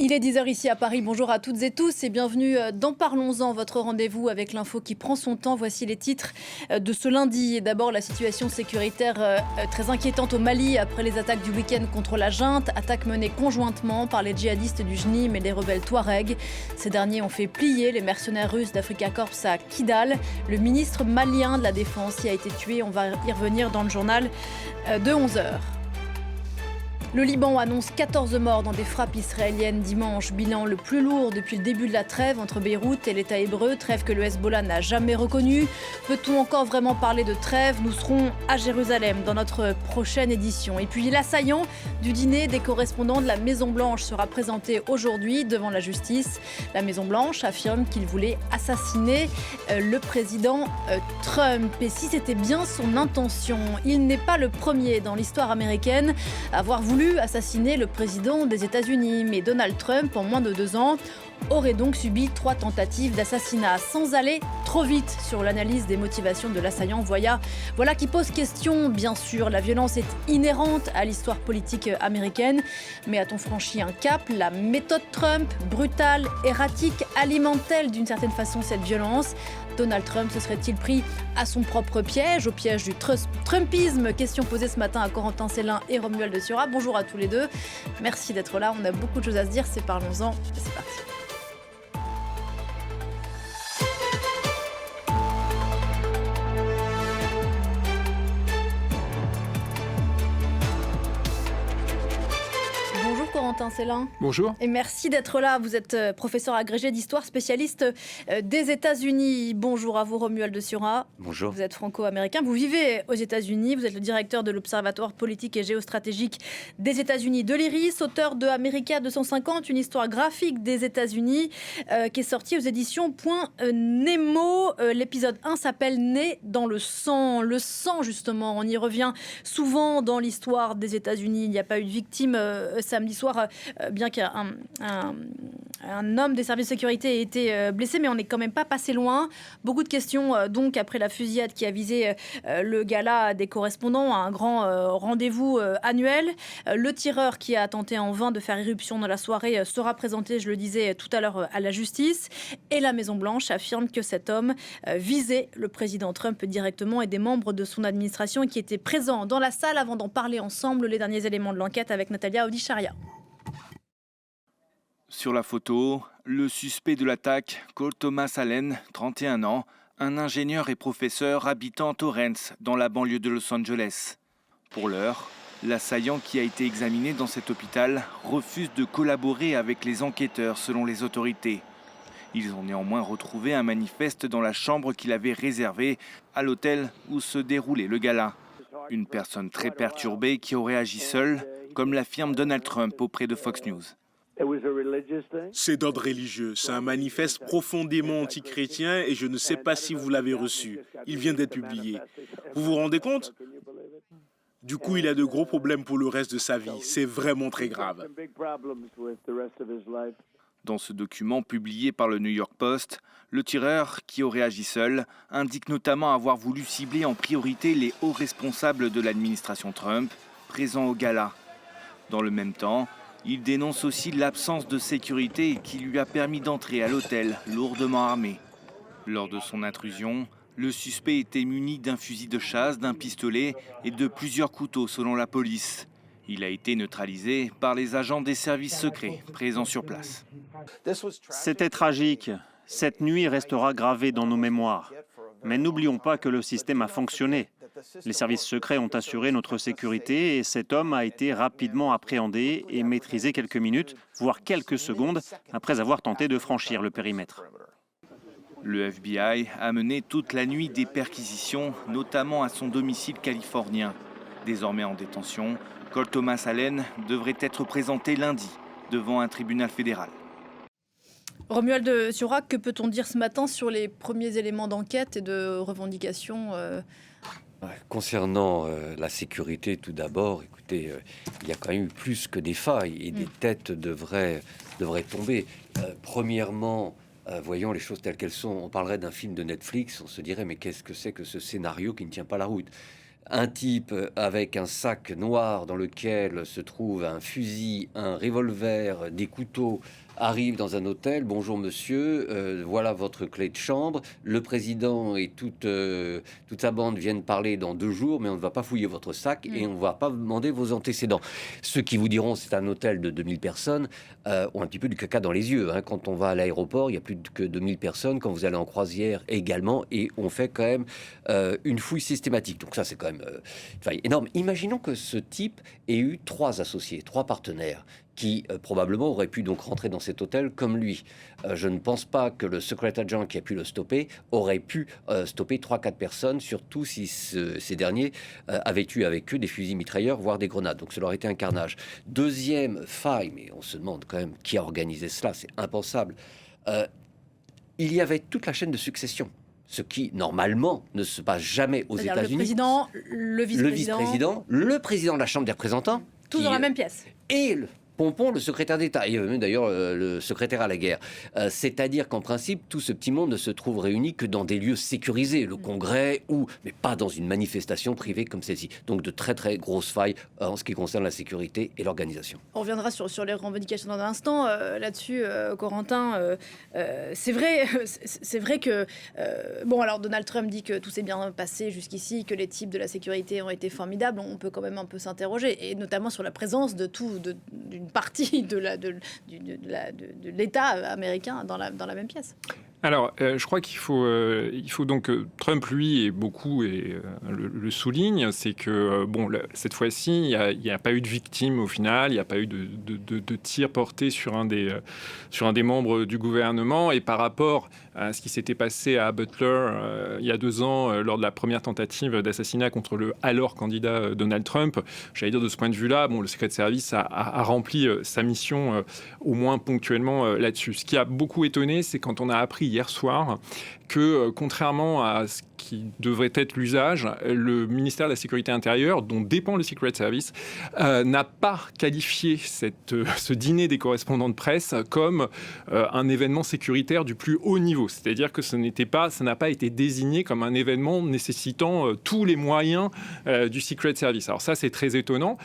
Il est 10 heures ici à Paris. Bonjour à toutes et tous et bienvenue dans Parlons-en, votre rendez-vous avec l'info qui prend son temps. Voici les titres de ce lundi. Et d'abord, la situation sécuritaire très inquiétante au Mali après les attaques du week-end contre la junte. Attaques menées conjointement par les djihadistes du JNIM et les rebelles Touareg. Ces derniers ont fait plier les mercenaires russes d'Africa Corps à Kidal. Le ministre malien de la Défense y a été tué. On va y revenir dans le journal de 11h. Le Liban annonce 14 morts dans des frappes israéliennes dimanche, bilan le plus lourd depuis le début de la trêve entre Beyrouth et l'État hébreu, trêve que le Hezbollah n'a jamais reconnue. Peut-on encore vraiment parler de trêve ? Nous serons à Jérusalem dans notre prochaine édition. Et puis l'assaillant du dîner des correspondants de la Maison-Blanche sera présenté aujourd'hui devant la justice. La Maison-Blanche affirme qu'il voulait assassiner le président Trump. Et si c'était bien son intention, il n'est pas le premier dans l'histoire américaine à avoir voulu assassiner le président des États-Unis. Mais Donald Trump, en moins de 2 ans, aurait donc subi 3 tentatives d'assassinat. Sans aller trop vite sur l'analyse des motivations de l'assaillant, voilà qui pose question. Bien sûr, la violence est inhérente à l'histoire politique américaine. Mais a-t-on franchi un cap ? La méthode Trump, brutale, erratique, alimente-t-elle d'une certaine façon cette violence ? Donald Trump se serait-il pris à son propre piège, au piège du Trumpisme ? Question posée ce matin à Corentin Célin et Romuald de Siora. Bonjour à tous les deux. Merci d'être là. On a beaucoup de choses à se dire. Parlons-en. C'est parti. Corentin Célin. Bonjour. Et merci d'être là. Vous êtes professeur agrégé d'histoire, spécialiste des États-Unis. Bonjour à vous, Romuald de Siora. Bonjour. Vous êtes franco-américain. Vous vivez aux États-Unis. Vous êtes le directeur de l'Observatoire politique et géostratégique des États-Unis de l'IRIS, auteur de America 250, une histoire graphique des États-Unis, qui est sortie aux éditions Point Nemo. L'épisode 1 s'appelle Né dans le sang. Le sang, justement, on y revient souvent dans l'histoire des États-Unis. Il n'y a pas eu de victime samedi soir. Bien qu'un homme des services de sécurité ait été blessé, mais on n'est quand même pas passé loin. Beaucoup de questions, donc, après la fusillade qui a visé le gala des correspondants, un grand rendez-vous annuel. Le tireur qui a tenté en vain de faire irruption dans la soirée sera présenté, je le disais tout à l'heure, à la justice. Et la Maison-Blanche affirme que cet homme visait le président Trump directement et des membres de son administration qui étaient présents dans la salle. Avant d'en parler ensemble, les derniers éléments de l'enquête avec Natalia Audicharia. Sur la photo, le suspect de l'attaque, Cole Thomas Allen, 31 ans, un ingénieur et professeur habitant à Torrance, dans la banlieue de Los Angeles. Pour l'heure, l'assaillant qui a été examiné dans cet hôpital refuse de collaborer avec les enquêteurs selon les autorités. Ils ont néanmoins retrouvé un manifeste dans la chambre qu'il avait réservée à l'hôtel où se déroulait le gala. Une personne très perturbée qui aurait agi seule, comme l'affirme Donald Trump auprès de Fox News. C'est d'ordre religieux. C'est un manifeste profondément antichrétien et je ne sais pas si vous l'avez reçu. Il vient d'être publié. Vous vous rendez compte ? Du coup, il a de gros problèmes pour le reste de sa vie. C'est vraiment très grave. Dans ce document publié par le New York Post, le tireur, qui aurait agi seul, indique notamment avoir voulu cibler en priorité les hauts responsables de l'administration Trump, présents au gala. Dans le même temps, il dénonce aussi l'absence de sécurité qui lui a permis d'entrer à l'hôtel lourdement armé. Lors de son intrusion, le suspect était muni d'un fusil de chasse, d'un pistolet et de plusieurs couteaux selon la police. Il a été neutralisé par les agents des services secrets présents sur place. C'était tragique. Cette nuit restera gravée dans nos mémoires. Mais n'oublions pas que le système a fonctionné. Les services secrets ont assuré notre sécurité et cet homme a été rapidement appréhendé et maîtrisé quelques minutes, voire quelques secondes, après avoir tenté de franchir le périmètre. Le FBI a mené toute la nuit des perquisitions, notamment à son domicile californien. Désormais en détention, Cole Thomas Allen devrait être présenté lundi devant un tribunal fédéral. Romuald de Siora, que peut-on dire ce matin sur les premiers éléments d'enquête et de revendication Concernant la sécurité, tout d'abord, écoutez, il y a quand même eu plus que des failles et des têtes devraient tomber. Premièrement, voyons les choses telles qu'elles sont. On parlerait d'un film de Netflix, on se dirait mais qu'est-ce que c'est que ce scénario qui ne tient pas la route ? un type avec un sac noir dans lequel se trouve un fusil, un revolver, des couteaux, arrive dans un hôtel. Bonjour monsieur, voilà votre clé de chambre. Le président et toute sa bande viennent parler dans 2 jours, mais on ne va pas fouiller votre sac et on ne va pas vous demander vos antécédents. Ceux qui vous diront c'est un hôtel de 2000 personnes ont un petit peu du caca dans les yeux. Quand on va à l'aéroport, il y a plus que 2000 personnes. Quand vous allez en croisière également, et on fait quand même une fouille systématique. Donc ça, c'est quand même énorme. Imaginons que ce type ait eu 3 associés, 3 partenaires qui probablement aurait pu donc rentrer dans cet hôtel comme lui. Je ne pense pas que le secret agent qui a pu le stopper aurait pu stopper 3-4 personnes, surtout si ces derniers avaient eu avec eux des fusils mitrailleurs, voire des grenades. Donc cela aurait été un carnage. Deuxième faille, mais on se demande quand même qui a organisé cela, c'est impensable. Il y avait toute la chaîne de succession. Ce qui, normalement, ne se passe jamais aux États-Unis. Le président, le vice-président, le président de la Chambre des représentants. Tous dans la même pièce. Et Pompon, le secrétaire d'État, et même d'ailleurs le secrétaire à la guerre. C'est-à-dire qu'en principe, tout ce petit monde ne se trouve réuni que dans des lieux sécurisés, le Congrès, mais pas dans une manifestation privée comme celle-ci. Donc de très très grosses failles en ce qui concerne la sécurité et l'organisation. On reviendra sur les revendications dans un instant. Là-dessus, Corentin, c'est vrai que... alors Donald Trump dit que tout s'est bien passé jusqu'ici, que les types de la sécurité ont été formidables. On peut quand même un peu s'interroger, et notamment sur la présence d'une partie de l'État américain dans la même pièce. Alors, je crois qu'il faut donc Trump, lui, et beaucoup le souligne, c'est que cette fois-ci, il n'y a pas eu de victime au final, il n'y a pas eu de tir porté sur un des membres du gouvernement. Et par rapport à ce qui s'était passé à Butler il y a 2 ans, lors de la première tentative d'assassinat contre le alors candidat Donald Trump, j'allais dire de ce point de vue-là, le Secret Service a rempli sa mission au moins ponctuellement là-dessus. Ce qui a beaucoup étonné, c'est quand on a appris hier soir que, contrairement à ce qui devrait être l'usage, le ministère de la Sécurité intérieure, dont dépend le Secret Service, n'a pas qualifié ce dîner des correspondants de presse comme un événement sécuritaire du plus haut niveau. C'est-à-dire que ça n'a pas été désigné comme un événement nécessitant tous les moyens du Secret Service. Alors ça, c'est très étonnant.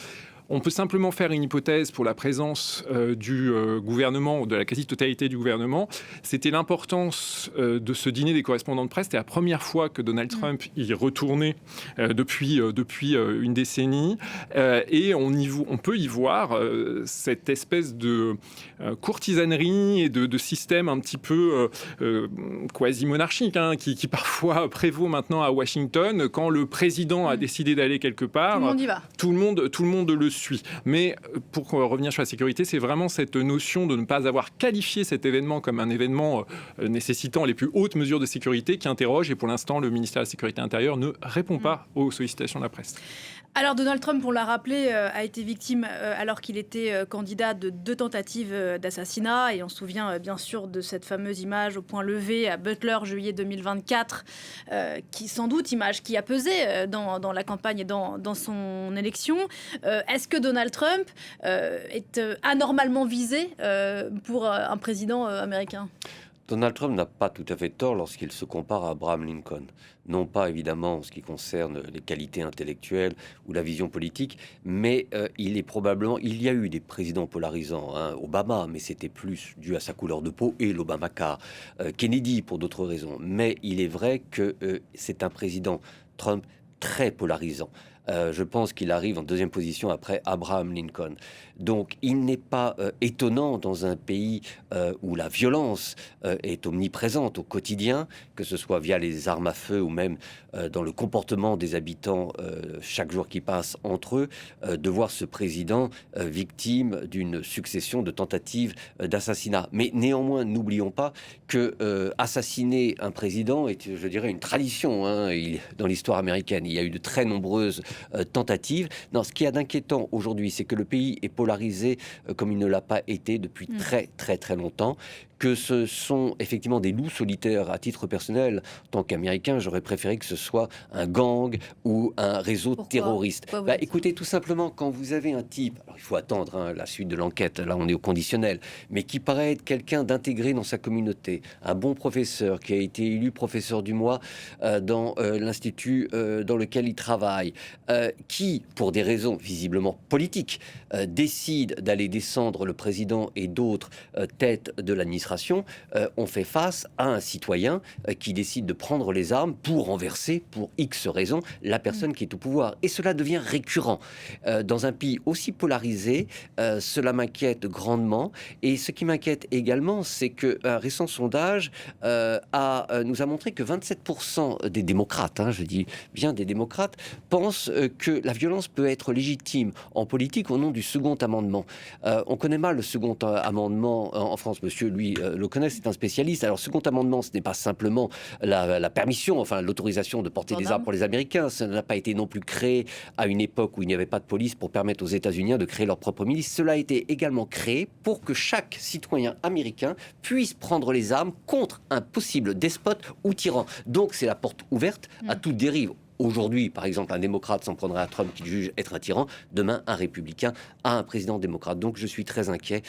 On peut simplement faire une hypothèse pour la présence du gouvernement, ou de la quasi-totalité du gouvernement. C'était l'importance de ce dîner des correspondants de presse. C'était la première fois que Donald Trump y retournait depuis une décennie. Et on peut y voir cette espèce de courtisanerie et de système un petit peu quasi-monarchique, qui parfois prévaut maintenant à Washington. Quand le président a décidé d'aller quelque part, tout le monde y va. Tout le monde le suit. Mais pour revenir sur la sécurité, c'est vraiment cette notion de ne pas avoir qualifié cet événement comme un événement nécessitant les plus hautes mesures de sécurité qui interroge. Et pour l'instant, le ministère de la Sécurité intérieure ne répond pas aux sollicitations de la presse. Alors Donald Trump, on l'a rappelé, a été victime alors qu'il était candidat de 2 tentatives d'assassinat. Et on se souvient bien sûr de cette fameuse image au point levé à Butler, juillet 2024, qui sans doute image qui a pesé dans la campagne et dans son élection. Est-ce que Donald Trump est anormalement visé pour un président américain ? Donald Trump n'a pas tout à fait tort lorsqu'il se compare à Abraham Lincoln. Non pas évidemment en ce qui concerne les qualités intellectuelles ou la vision politique, mais il y a eu des présidents polarisants, Obama, mais c'était plus dû à sa couleur de peau et l'Obamacare, Kennedy pour d'autres raisons. Mais il est vrai que c'est un président Trump très polarisant. Je pense qu'il arrive en 2e position après Abraham Lincoln. Donc il n'est pas étonnant dans un pays où la violence est omniprésente au quotidien, que ce soit via les armes à feu ou même dans le comportement des habitants chaque jour qui passe entre eux, de voir ce président victime d'une succession de tentatives d'assassinat. Mais néanmoins, n'oublions pas que assassiner un président est, je dirais, une tradition dans l'histoire américaine. Il y a eu de très nombreuses tentatives. Non, ce qu'il y a d'inquiétant aujourd'hui, c'est que le pays est polarisé comme il ne l'a pas été depuis très très très longtemps, que ce sont effectivement des loups solitaires. À titre personnel, en tant qu'Américain, j'aurais préféré que ce soit un gang ou un réseau terroriste. Écoutez, tout simplement, quand vous avez un type, alors il faut attendre la suite de l'enquête, là on est au conditionnel, mais qui paraît être quelqu'un d'intégré dans sa communauté, un bon professeur qui a été élu professeur du mois dans l'institut dans lequel il travaille, qui, pour des raisons visiblement politiques, décide d'aller descendre le président et d'autres têtes de l'administration, on fait face à un citoyen qui décide de prendre les armes pour renverser, pour X raisons, la personne qui est au pouvoir. Et cela devient récurrent. Dans un pays aussi polarisé, cela m'inquiète grandement. Et ce qui m'inquiète également, c'est qu'un récent sondage nous a montré que 27% des démocrates, je dis bien des démocrates, pensent que la violence peut être légitime en politique au nom du second amendement. On connaît mal le second amendement en France. Monsieur, lui, le connaît, c'est un spécialiste. Alors, second amendement, ce n'est pas simplement la permission, enfin l'autorisation de porter des armes pour les Américains. Ça n'a pas été non plus créé à une époque où il n'y avait pas de police pour permettre aux États-Unis de créer leur propre milice. Cela a été également créé pour que chaque citoyen américain puisse prendre les armes contre un possible despote ou tyran. Donc, c'est la porte ouverte à toute dérive. Aujourd'hui, par exemple, un démocrate s'en prendrait à Trump qu'il juge être un tyran. Demain, un républicain à un président démocrate. Donc, je suis très inquiet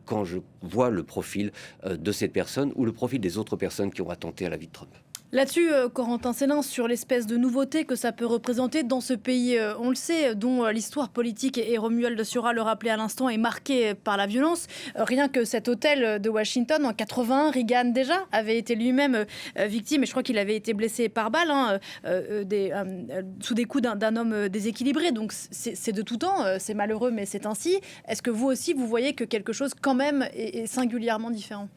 quand je vois le profil de cette personne ou le profil des autres personnes qui ont attenté à la vie de Trump. Là-dessus, Corentin Célin, sur l'espèce de nouveauté que ça peut représenter dans ce pays, on le sait, dont l'histoire politique, et Romuald Sura le rappelait à l'instant, est marquée par la violence. Rien que cet hôtel de Washington, en 81, Reagan déjà avait été lui-même victime, et je crois qu'il avait été blessé par balle, sous des coups d'un homme déséquilibré. Donc c'est de tout temps, c'est malheureux, mais c'est ainsi. Est-ce que vous aussi, vous voyez que quelque chose quand même est singulièrement différent ?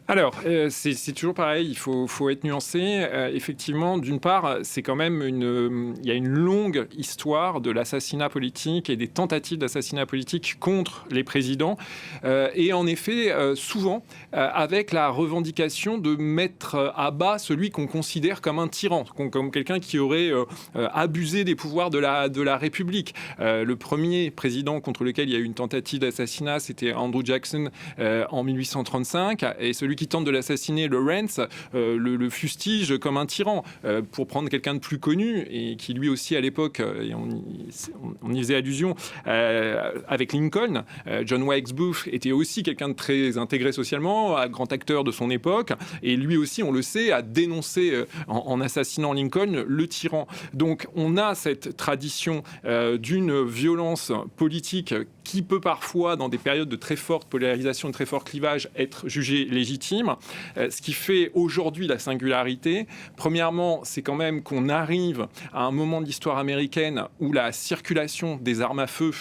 Alors, c'est toujours pareil, il faut être nuancé. Effectivement, d'une part, c'est quand même il y a une longue histoire de l'assassinat politique et des tentatives d'assassinat politique contre les présidents. Et en effet, souvent, avec la revendication de mettre à bas celui qu'on considère comme un tyran, comme quelqu'un qui aurait abusé des pouvoirs de la République. Le premier président contre lequel il y a eu une tentative d'assassinat, c'était Andrew Jackson en 1835. Et celui qui tente de l'assassiner, Lawrence, le fustige comme un tyran. Pour prendre quelqu'un de plus connu, et qui lui aussi à l'époque, et on y faisait allusion, avec Lincoln, John Wilkes Booth était aussi quelqu'un de très intégré socialement, un grand acteur de son époque, et lui aussi, on le sait, a dénoncé en assassinant Lincoln le tyran. Donc on a cette tradition d'une violence politique qui peut parfois, dans des périodes de très forte polarisation, de très fort clivage, être jugée légitime. Ce qui fait aujourd'hui la singularité, premièrement, c'est quand même qu'on arrive à un moment de l'histoire américaine où la circulation des armes à feu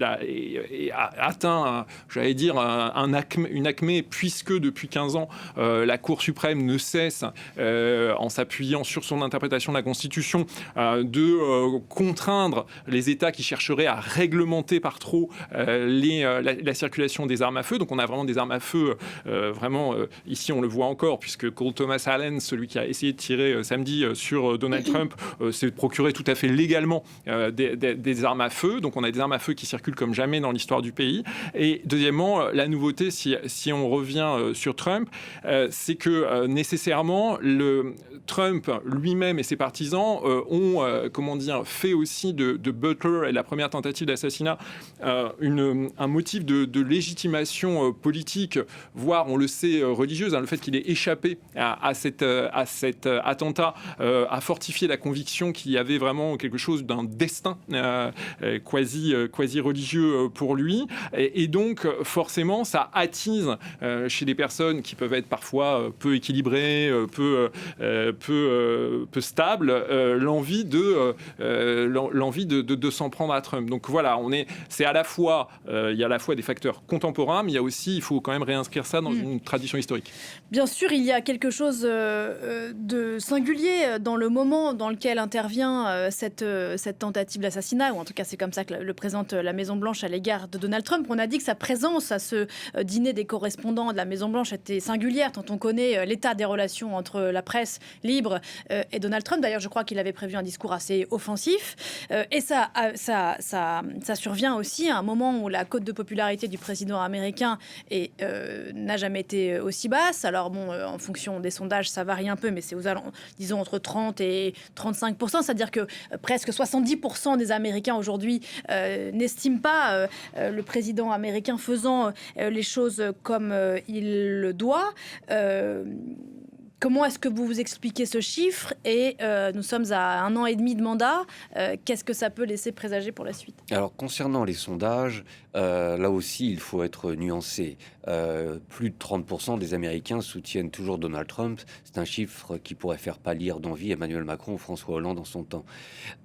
a atteint, j'allais dire, une acmé, puisque depuis 15 ans, la Cour suprême ne cesse, en s'appuyant sur son interprétation de la Constitution, de contraindre les États qui chercheraient à réglementer par trop la circulation des armes à feu. Donc on a vraiment des armes à feu, ici on le voit encore, puisque Cole Thomas Allen, celui qui a essayé de tirer samedi sur Donald Trump, s'est procuré tout à fait légalement des armes à feu. Donc on a des armes à feu qui circulent comme jamais dans l'histoire du pays. Et deuxièmement, la nouveauté, si on revient sur Trump, c'est que nécessairement Trump lui-même et ses partisans ont fait aussi de Butler et la première tentative d'assassinat un motif de légitimation politique, voire, on le sait, religieuse. Le fait qu'il ait échappé à cet attentat a fortifié la conviction qu'il y avait vraiment quelque chose d'un destin quasi religieux pour lui. Et donc, forcément, ça attise chez des personnes qui peuvent être parfois peu équilibrées, peu stables, l'envie de s'en prendre à Trump. Donc voilà, c'est à la fois, il y a à la fois des facteurs contemporains, mais il faut quand même réinscrire ça dans une tradition historique. Bien sûr, il y a quelque chose de singulier dans le moment dans lequel intervient cette tentative d'assassinat, ou en tout cas c'est comme ça que le présente la Maison-Blanche à l'égard de Donald Trump. On a dit que sa présence à ce dîner des correspondants de la Maison-Blanche était singulière, tant on connaît l'état des relations entre la presse libre et Donald Trump. D'ailleurs, je crois qu'il avait prévu un discours assez offensif. Et ça survient aussi à un moment où la cote de popularité du président américain n'a jamais été aussi basse. Alors bon, en fonction des sondages, ça varie un peu, mais c'est disons entre 30 et 35%. C'est-à-dire que presque 70% des Américains aujourd'hui n'estiment pas le président américain faisant les choses comme il le doit. Comment est-ce que vous vous expliquez ce chiffre ? Et nous sommes à 1 an et demi de mandat. Qu'est-ce que ça peut laisser présager pour la suite ? Alors, concernant les sondages, là aussi, il faut être nuancé. Plus de 30% des Américains soutiennent toujours Donald Trump. C'est un chiffre qui pourrait faire pâlir d'envie Emmanuel Macron ou François Hollande en son temps.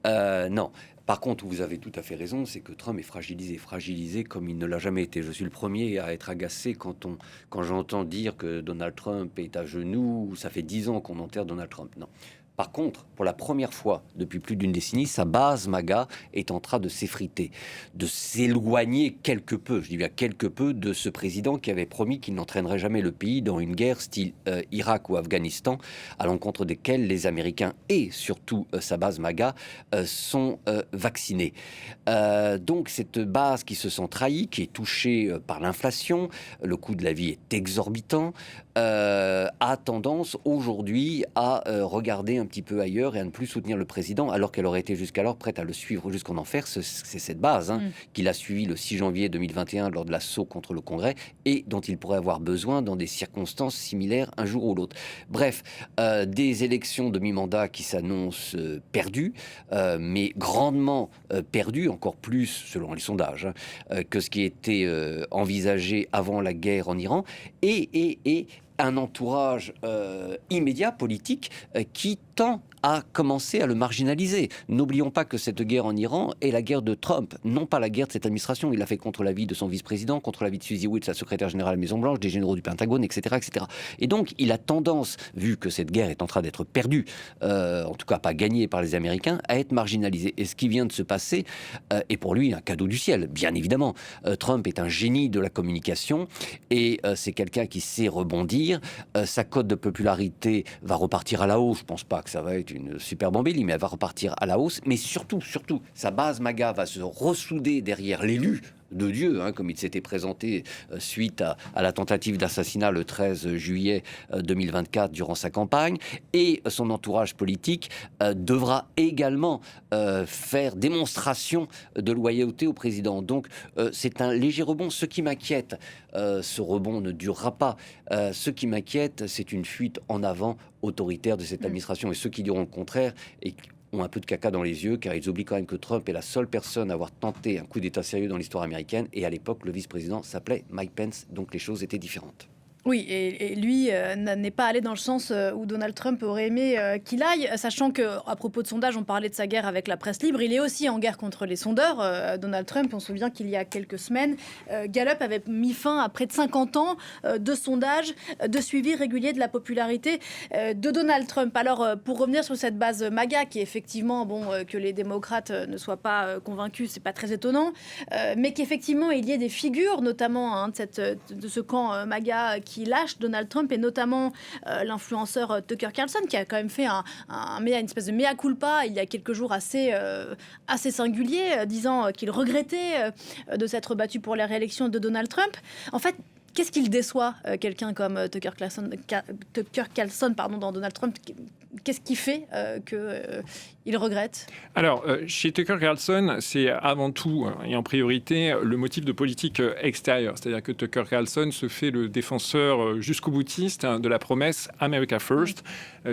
Non. Par contre, vous avez tout à fait raison, c'est que Trump est fragilisé comme il ne l'a jamais été. Je suis le premier à être agacé quand j'entends dire que Donald Trump est à genoux, ça fait 10 ans qu'on enterre Donald Trump. Non. Par contre, pour la première fois depuis plus d'une décennie, sa base MAGA est en train de s'effriter, de s'éloigner quelque peu, je dis bien quelque peu, de ce président qui avait promis qu'il n'entraînerait jamais le pays dans une guerre style Irak ou Afghanistan, à l'encontre desquels les Américains et surtout sa base MAGA sont vaccinés. Donc cette base qui se sent trahie, qui est touchée par l'inflation, le coût de la vie est exorbitant, a tendance aujourd'hui à regarder un petit peu ailleurs et à ne plus soutenir le président, alors qu'elle aurait été jusqu'alors prête à le suivre jusqu'en enfer. C'est cette base qu'il a suivi le 6 janvier 2021 lors de l'assaut contre le Congrès et dont il pourrait avoir besoin dans des circonstances similaires un jour ou l'autre. Bref, des élections de mi-mandat qui s'annoncent perdues, mais grandement perdues, encore plus selon les sondages, que ce qui était envisagé avant la guerre en Iran, et un entourage immédiat politique qui tend à commencer à le marginaliser. N'oublions pas que cette guerre en Iran est la guerre de Trump, non pas la guerre de cette administration. Il l'a fait contre l'avis de son vice-président, contre l'avis de Suzy Witt, sa secrétaire générale à la Maison-Blanche, des généraux du Pentagone, etc., etc. Et donc, il a tendance, vu que cette guerre est en train d'être perdue, en tout cas pas gagnée par les Américains, à être marginalisé. Et ce qui vient de se passer est pour lui un cadeau du ciel, bien évidemment. Trump est un génie de la communication et c'est quelqu'un qui sait rebondir. Sa cote de popularité va repartir à la hausse. Je ne pense pas que ça va être une superbe embellie, mais elle va repartir à la hausse. Mais surtout, sa base MAGA va se ressouder derrière l'élu de Dieu, comme il s'était présenté suite à la tentative d'assassinat le 13 juillet 2024 durant sa campagne, et son entourage politique devra également faire démonstration de loyauté au président. Donc c'est un léger rebond. Ce qui m'inquiète, ce rebond ne durera pas. Ce qui m'inquiète, c'est une fuite en avant autoritaire de cette administration. Et ceux qui diront le contraire et ont un peu de caca dans les yeux, car ils oublient quand même que Trump est la seule personne à avoir tenté un coup d'État sérieux dans l'histoire américaine, et à l'époque, le vice-président s'appelait Mike Pence, donc les choses étaient différentes. Oui, et lui n'est pas allé dans le sens où Donald Trump aurait aimé qu'il aille, sachant qu'à propos de sondage, on parlait de sa guerre avec la presse libre. Il est aussi en guerre contre les sondeurs. Donald Trump, on se souvient qu'il y a quelques semaines, Gallup avait mis fin à près de 50 ans de sondage, de suivi régulier de la popularité de Donald Trump. Alors, pour revenir sur cette base MAGA, qui est effectivement, que les démocrates ne soient pas convaincus, c'est pas très étonnant, mais qu'effectivement, il y ait des figures, notamment de ce camp MAGA qui lâche Donald Trump, et notamment l'influenceur Tucker Carlson, qui a quand même fait une espèce de mea culpa il y a quelques jours assez singulier, disant qu'il regrettait de s'être battu pour la réélection de Donald Trump. En fait, qu'est-ce qu'il déçoit quelqu'un comme Tucker Carlson dans Donald Trump? Qu'est-ce qui fait qu'il regrette? Alors, chez Tucker Carlson, c'est avant tout et en priorité le motif de politique extérieure. C'est-à-dire que Tucker Carlson se fait le défenseur jusqu'au boutiste de la promesse America First,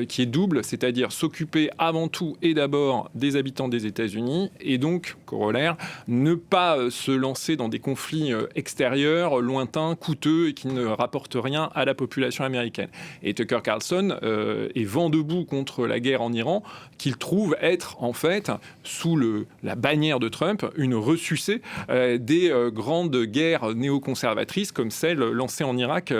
qui est double, c'est-à-dire s'occuper avant tout et d'abord des habitants des États-Unis, et donc, corollaire, ne pas se lancer dans des conflits extérieurs, lointains, coûteux et qui ne rapportent rien à la population américaine. Et Tucker Carlson est vent debout contre la guerre en Iran, qu'il trouve être en fait, sous la bannière de Trump, une ressucée des grandes guerres néoconservatrices comme celle lancée en Irak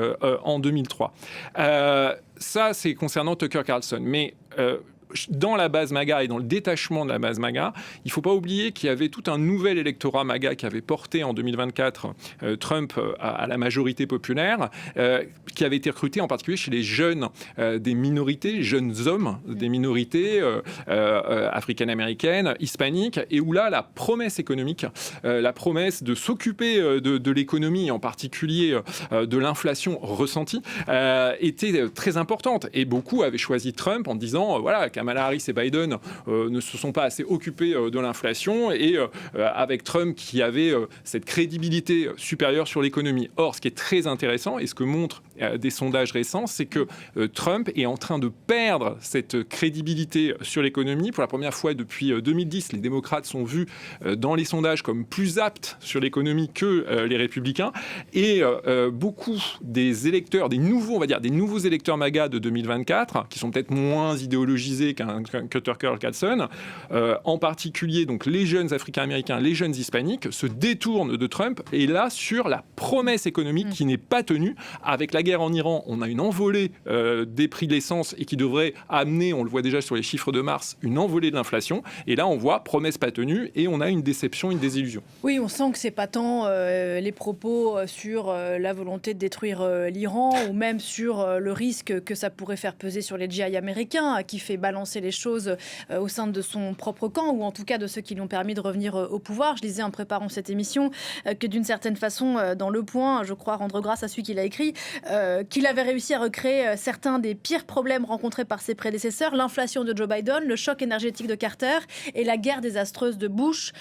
en 2003. Ça, c'est concernant Tucker Carlson. Mais dans la base MAGA et dans le détachement de la base MAGA, il ne faut pas oublier qu'il y avait tout un nouvel électorat MAGA qui avait porté en 2024 Trump à la majorité populaire, qui avait été recruté en particulier chez les jeunes des minorités, jeunes hommes des minorités africaines-américaines, hispaniques, et où là, la promesse économique, la promesse de s'occuper de l'économie, en particulier de l'inflation ressentie, était très importante. Et beaucoup avaient choisi Trump en disant, voilà, Kamala Harris et Biden ne se sont pas assez occupés de l'inflation, et avec Trump qui avait cette crédibilité supérieure sur l'économie. Or, ce qui est très intéressant, et ce que montrent des sondages récents, c'est que Trump est en train de perdre cette crédibilité sur l'économie. Pour la première fois depuis 2010, les démocrates sont vus dans les sondages comme plus aptes sur l'économie que les républicains. Et beaucoup des électeurs, des nouveaux électeurs MAGA de 2024, qui sont peut-être moins idéologisés qu'un Tucker Carlson, en particulier donc les jeunes Africains-Américains, les jeunes Hispaniques, se détournent de Trump. Et là, sur la promesse économique qui n'est pas tenue, avec la guerre en Iran, on a une envolée des prix de l'essence et qui devrait amener, on le voit déjà sur les chiffres de mars, une envolée de l'inflation. Et là, on voit promesse pas tenue et on a une déception, une désillusion. Oui, on sent que c'est pas tant les propos sur la volonté de détruire l'Iran ou même sur le risque que ça pourrait faire peser sur les GI américains, qui fait balancer les choses au sein de son propre camp, ou en tout cas de ceux qui lui ont permis de revenir au pouvoir. Je disais en préparant cette émission que d'une certaine façon, dans Le Point, je crois rendre grâce à celui qui l'a écrit, qu'il avait réussi à recréer certains des pires problèmes rencontrés par ses prédécesseurs, l'inflation de Joe Biden, le choc énergétique de Carter et la guerre désastreuse de Bush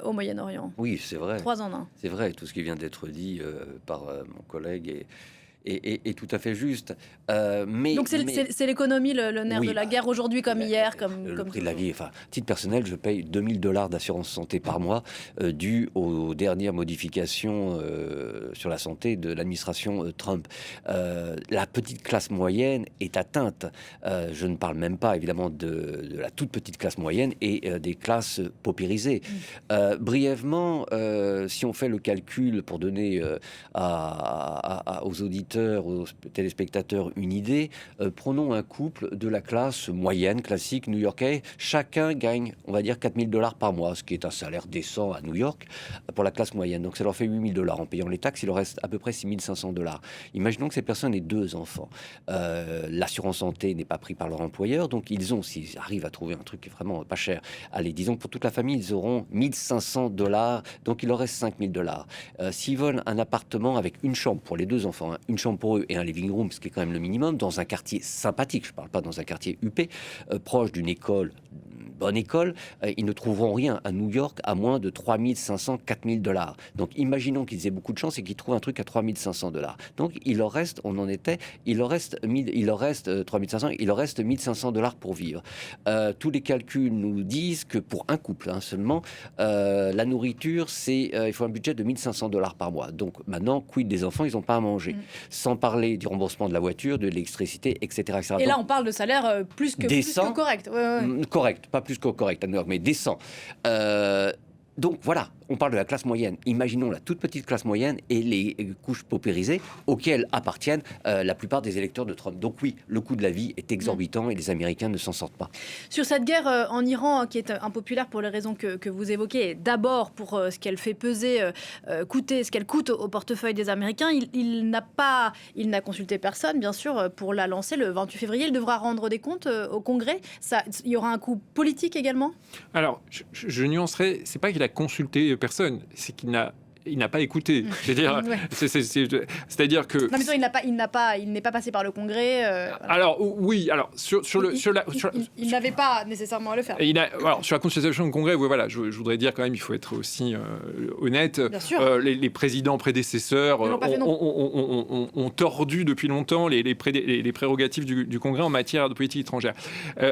au Moyen-Orient. Oui, c'est vrai. 3 en 1. C'est vrai, tout ce qui vient d'être dit par mon collègue est tout à fait juste. Donc c'est l'économie, le nerf de la guerre aujourd'hui comme hier, le prix de la vie. Enfin, à titre personnel, je paye $2000 d'assurance santé par mois dû aux dernières modifications sur la santé de l'administration Trump. La petite classe moyenne est atteinte. Je ne parle même pas évidemment de la toute petite classe moyenne et des classes paupérisées. Brièvement, si on fait le calcul pour donner aux auditeurs, aux téléspectateurs une idée, prenons un couple de la classe moyenne, classique, new-yorkais. Chacun gagne, on va dire, $4000 par mois, ce qui est un salaire décent à New York pour la classe moyenne. Donc ça leur fait $8000. En payant les taxes, il leur reste à peu près $6500. Imaginons que ces personnes aient 2 enfants. L'assurance santé n'est pas prise par leur employeur, donc ils ont, s'ils arrivent à trouver un truc qui est vraiment pas cher, allez, disons que pour toute la famille, ils auront $1500, donc il leur reste $5000. S'ils veulent un appartement avec une chambre pour les 2 enfants, une chambre pour eux et un living room, ce qui est quand même le minimum, dans un quartier sympathique, je ne parle pas dans un quartier huppé, proche d'une école, bonne école, ils ne trouveront rien à New York à moins de $3500, $4000. Donc imaginons qu'ils aient beaucoup de chance et qu'ils trouvent un truc à $3500. Donc il leur reste, il leur reste $3500, il leur reste $1500 pour vivre. Tous les calculs nous disent que pour un couple seulement, la nourriture, il faut un budget de $1500 par mois. Donc maintenant, quid des enfants, ils n'ont pas à manger. Sans parler du remboursement de la voiture, de l'électricité, etc. Et là, on parle de salaire plus que correct. Ouais. Correct, pas plus que correct à New York, mais décent. Donc voilà, on parle de la classe moyenne. Imaginons la toute petite classe moyenne et les couches paupérisées auxquelles appartiennent la plupart des électeurs de Trump. Donc oui, le coût de la vie est exorbitant et les Américains ne s'en sortent pas. Sur cette guerre en Iran, qui est impopulaire pour les raisons que vous évoquez, d'abord pour ce qu'elle fait peser, ce qu'elle coûte au portefeuille des Américains, il n'a consulté personne, bien sûr, pour la lancer le 28 février. Il devra rendre des comptes au Congrès. Il y aura un coût politique également ? Alors, je nuancerais, c'est pas qu'il a consulté personne, c'est qu'il n'a pas écouté. C'est-à-dire, c'est-à-dire que. Non, mais il n'est pas passé par le Congrès. Alors oui, alors il n'avait pas nécessairement à le faire. Alors sur la consultation du Congrès, voilà, je voudrais dire quand même, il faut être aussi honnête. Bien sûr. Les présidents prédécesseurs ont tordu depuis longtemps les prérogatives du Congrès en matière de politique étrangère.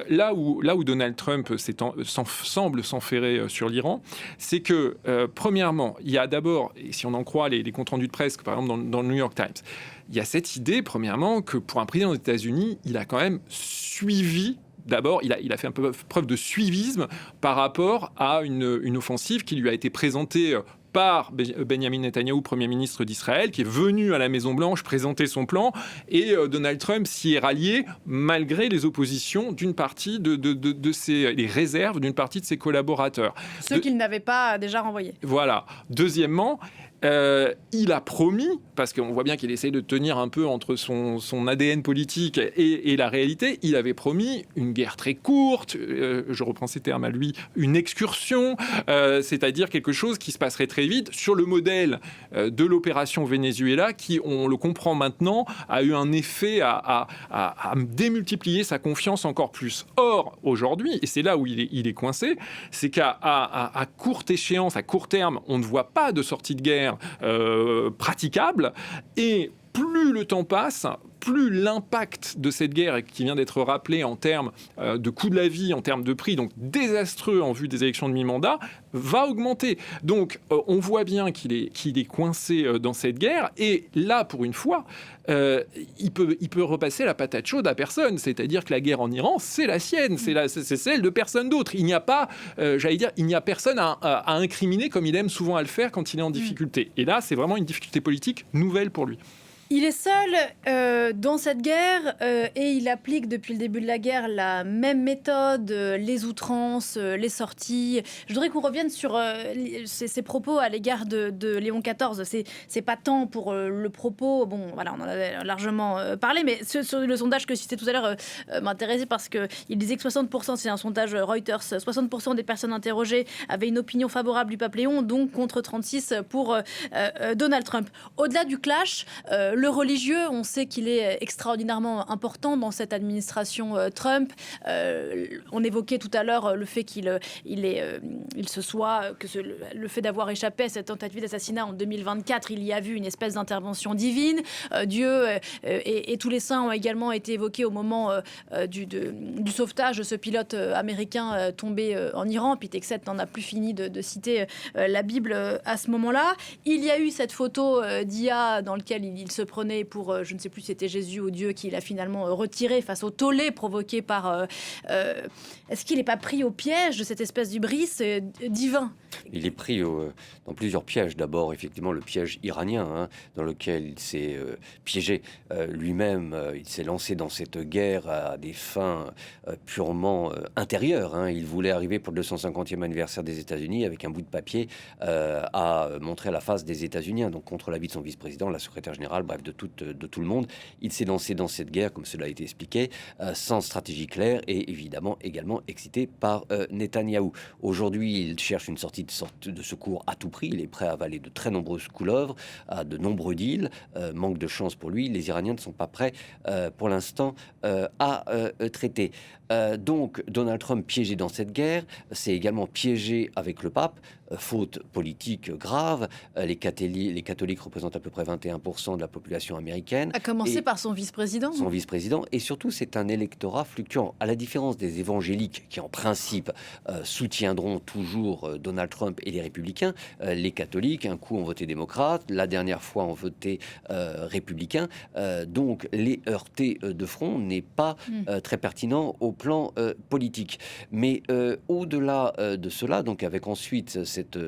Là où Donald Trump semble s'enferrer sur l'Iran, c'est que premièrement, il y a d'abord, et si on en croit les comptes rendus de presse, par exemple dans le New York Times, il y a cette idée, premièrement, que pour un président des États-Unis, il a quand même suivi. D'abord, il a fait un peu preuve de suivisme par rapport à une offensive qui lui a été présentée par Benjamin Netanyahou, Premier ministre d'Israël, qui est venu à la Maison-Blanche présenter son plan, et Donald Trump s'y est rallié malgré les oppositions d'une partie les réserves d'une partie de ses collaborateurs. Ceux qu'il n'avait pas déjà renvoyés. Voilà. Deuxièmement, il a promis, parce qu'on voit bien qu'il essaie de tenir un peu entre son ADN politique et la réalité, il avait promis une guerre très courte, je reprends ces termes à lui, une excursion, c'est-à-dire quelque chose qui se passerait très vite, sur le modèle de l'opération Venezuela, qui, on le comprend maintenant, a eu un effet à démultiplier sa confiance encore plus. Or, aujourd'hui, et c'est là où il est coincé, c'est qu'à courte échéance, à court terme, on ne voit pas de sortie de guerre praticable, et plus le temps passe, plus l'impact de cette guerre, qui vient d'être rappelé en termes de coût de la vie, en termes de prix, donc désastreux en vue des élections de mi-mandat, va augmenter. Donc on voit bien qu'il est coincé dans cette guerre, et là, pour une fois, il peut repasser la patate chaude à personne. C'est-à-dire que la guerre en Iran, c'est la sienne, c'est celle de personne d'autre. Il n'y a pas, il n'y a personne à incriminer, comme il aime souvent à le faire quand il est en difficulté. Et là, c'est vraiment une difficulté politique nouvelle pour lui. Il est seul dans cette guerre et il applique depuis le début de la guerre la même méthode, les outrances, les sorties. Je voudrais qu'on revienne sur ses propos à l'égard de Léon XIV. C'est pas tant pour le propos, bon voilà, on en avait largement parlé, mais le sondage que je citais tout à l'heure m'intéressait parce qu'il disait que 60%, c'est un sondage Reuters, 60% des personnes interrogées avaient une opinion favorable du pape Léon, donc contre 36% pour Donald Trump. Au-delà du clash, le religieux, on sait qu'il est extraordinairement important dans cette administration Trump. On évoquait tout à l'heure le fait le fait d'avoir échappé à cette tentative d'assassinat en 2024, il y a vu une espèce d'intervention divine. Dieu et tous les saints ont également été évoqués au moment du sauvetage de ce pilote américain tombé en Iran. Puis Texet n'en a plus fini de citer la Bible à ce moment-là. Il y a eu cette photo d'Ia dans laquelle il se prenait pour, je ne sais plus si c'était Jésus ou Dieu, qu'il a finalement retiré face au tollé provoqué par... Est-ce qu'il n'est pas pris au piège de cette espèce d'hubris divin ? Il est pris dans plusieurs pièges. D'abord, effectivement, le piège iranien, dans lequel il s'est piégé lui-même. Il s'est lancé dans cette guerre à des fins purement intérieures. Il voulait arriver pour le 250e anniversaire des États-Unis avec un bout de papier à montrer la face des États-Unis, donc contre l'avis de son vice-président, la secrétaire générale, bref, de tout le monde. Il s'est lancé dans cette guerre, comme cela a été expliqué, sans stratégie claire et évidemment également excité par Netanyahou. Aujourd'hui, il cherche une sortie de secours à tout prix. Il est prêt à avaler de très nombreuses couleuvres, à de nombreux deals. Manque de chance pour lui. Les Iraniens ne sont pas prêts pour l'instant à traiter. Donc Donald Trump piégé dans cette guerre, c'est également piégé avec le pape, faute politique grave. Les catholiques représentent à peu près 21% de la population américaine. À commencer par son vice-président. Son vice-président, et surtout c'est un électorat fluctuant. À la différence des évangéliques qui en principe soutiendront toujours Donald Trump et les républicains, les catholiques un coup ont voté démocrate, la dernière fois ont voté républicain. Donc les heurter de front n'est pas très pertinent au plan politique. Mais au-delà de cela, donc avec ensuite cette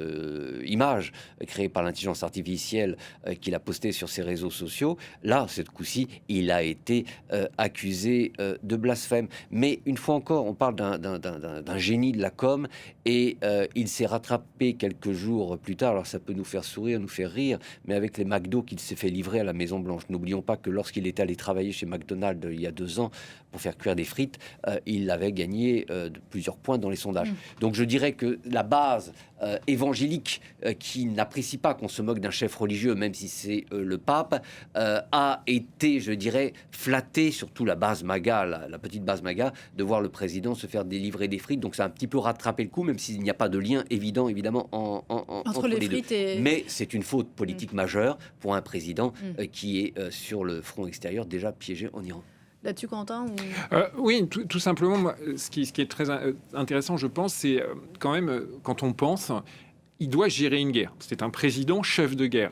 image créée par l'intelligence artificielle qu'il a postée sur ses réseaux sociaux, là, cette coup-ci, il a été accusé de blasphème. Mais une fois encore, on parle d'un génie de la com, et il s'est rattrapé quelques jours plus tard. Alors ça peut nous faire sourire, nous faire rire, mais avec les McDo qu'il s'est fait livrer à la Maison-Blanche. N'oublions pas que lorsqu'il est allé travailler chez McDonald's il y a 2 ans pour faire cuire des frites, il avait gagné de plusieurs points dans les sondages. Donc je dirais que la base évangélique qui n'apprécie pas qu'on se moque d'un chef religieux, même si c'est le pape, a été, je dirais, flatté, surtout la base MAGA, la petite base MAGA, de voir le président se faire délivrer des frites. Donc ça a un petit peu rattrapé le coup, même s'il n'y a pas de lien évident, évidemment, entre les frites deux. Mais c'est une faute politique majeure pour un président qui est sur le front extérieur déjà piégé en Iran. Là-dessus, Quentin Oui, tout simplement, moi, ce qui est très intéressant, je pense, c'est quand même, quand on pense, il doit gérer une guerre. C'est un président chef de guerre.